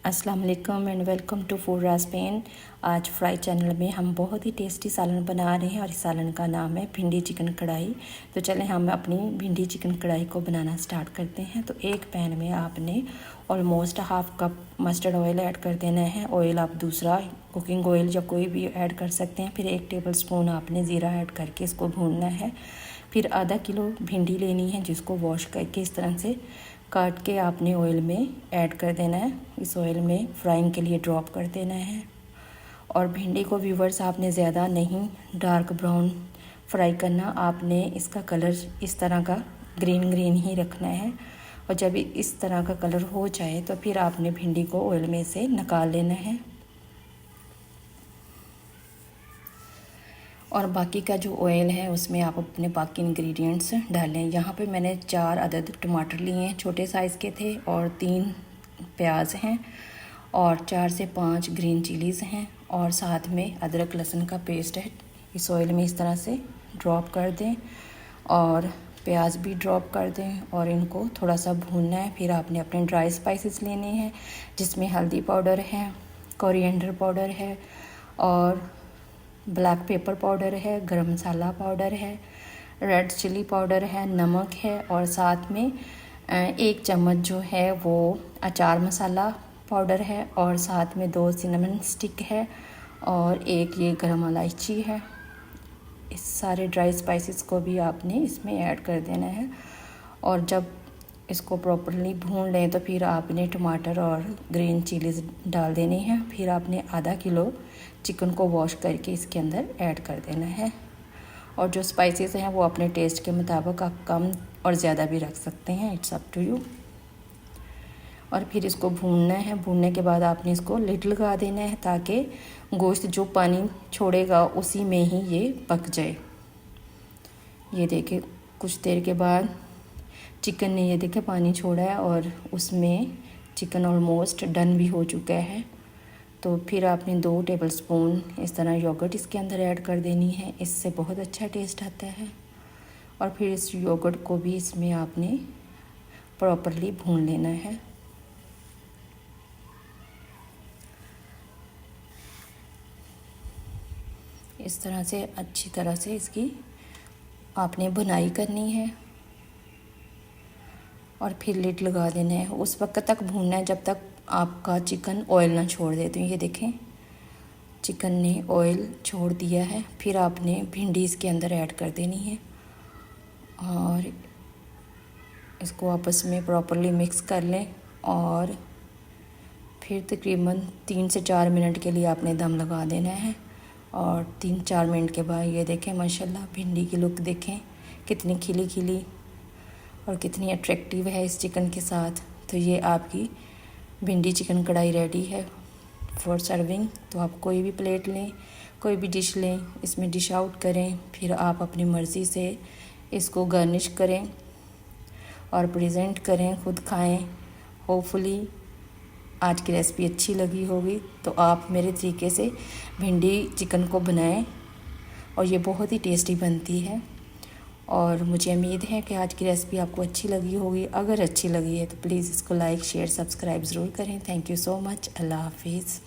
अस्सलाम वालेकुम and welcome to food रास्पेन। आज फ्राई चैनल में हम बहुत ही टेस्टी सालन बना रहे हैं और इस सालन का नाम है भिंडी चिकन कढ़ाई। तो चलें हम अपनी भिंडी चिकन कढ़ाई को बनाना स्टार्ट करते हैं। तो एक पैन में आपने almost half cup mustard oil add कर देना है। ऑयल आप दूसरा कुकिंग ऑयल या कोई भी ऐड कर सकते हैं। फिर 1 टेबलस्पून आपने ज़ीरा ऐड करके इसको भूनना है। फिर आधा किलो भिंडी लेनी है जिसको वॉश करके इस तरह से काट के आपने ऑयल में ऐड कर देना है। इस ऑयल में फ्राइंग के लिए ड्रॉप कर देना है। और भिंडी को व्यूवर्स आपने ज़्यादा नहीं डार्क ब्राउन फ्राई करना, आपने इसका कलर इस तरह का ग्रीन ग्रीन ही रखना है। और जब इस तरह का कलर हो जाए तो फिर आपने भिंडी को ऑयल में से निकाल लेना है। और बाकी का जो ऑयल है उसमें आप अपने बाकी इंग्रेडिएंट्स डालें। यहाँ पे मैंने 4 अदद टमाटर लिए हैं, छोटे साइज़ के थे, और 3 प्याज हैं, और 4 से 5 ग्रीन चिलीज़ हैं, और साथ में अदरक लहसुन का पेस्ट है। इस ऑयल में इस तरह से ड्रॉप कर दें और प्याज भी ड्रॉप कर दें और इनको थोड़ा सा भूनना है। फिर आपने अपने ड्राई स्पाइसेस लेने हैं जिसमें हल्दी पाउडर है, कोरिएंडर पाउडर है, और ब्लैक पेपर पाउडर है, गरम मसाला पाउडर है, रेड चिली पाउडर है, नमक है, और साथ में 1 चम्मच जो है वो अचार मसाला पाउडर है, और साथ में 2 सिनेमन स्टिक है, और 1 ये गरम इलायची है। इस सारे ड्राई स्पाइसेस को भी आपने इसमें ऐड कर देना है। और जब इसको प्रॉपरली भून लें तो फिर आपने टमाटर और ग्रीन चिलीज़ डाल देनी है। फिर आपने आधा किलो चिकन को वॉश करके इसके अंदर ऐड कर देना है। और जो स्पाइसेस हैं वो अपने टेस्ट के मुताबिक आप कम और ज़्यादा भी रख सकते हैं, इट्स अप टू यू। और फिर इसको भूनना है। भूनने के बाद आपने इसको लिड लगा देना है ताकि गोश्त जो पानी छोड़ेगा उसी में ही ये पक जाए। ये देखें कुछ देर के बाद चिकन ने ये देखे पानी छोड़ा है और उसमें चिकन ऑलमोस्ट डन भी हो चुका है। तो फिर आपने 2 टेबलस्पून इस तरह योगर्ट इसके अंदर ऐड कर देनी है, इससे बहुत अच्छा टेस्ट आता है। और फिर इस योगर्ट को भी इसमें आपने प्रॉपरली भून लेना है। इस तरह से अच्छी तरह से इसकी आपने भुनाई करनी है और फिर लिड लगा देना है। उस वक्त तक भूनना है जब तक आपका चिकन ऑयल ना छोड़ दे। तो ये देखें चिकन ने ऑयल छोड़ दिया है। फिर आपने भिंडी इसके अंदर ऐड कर देनी है और इसको आपस में प्रॉपरली मिक्स कर लें। और फिर तकरीबन 3 से 4 मिनट के लिए आपने दम लगा देना है। और 3-4 मिनट के बाद ये देखें माशाल्लाह भिंडी की लुक देखें कितनी खिली खिली और कितनी अट्रैक्टिव है इस चिकन के साथ। तो ये आपकी भिंडी चिकन कढ़ाई रेडी है फॉर सर्विंग। तो आप कोई भी प्लेट लें, कोई भी डिश लें, इसमें डिश आउट करें, फिर आप अपनी मर्ज़ी से इसको गार्निश करें और प्रेजेंट करें, खुद खाएं। होपफुली आज की रेसिपी अच्छी लगी होगी तो आप मेरे तरीके से भिंडी चिकन को बनाएं और ये बहुत ही टेस्टी बनती है। और मुझे उम्मीद है कि आज की रेसिपी आपको अच्छी लगी होगी। अगर अच्छी लगी है तो प्लीज़ इसको लाइक शेयर सब्सक्राइब ज़रूर करें। Thank you so much. अल्लाह हाफिज़।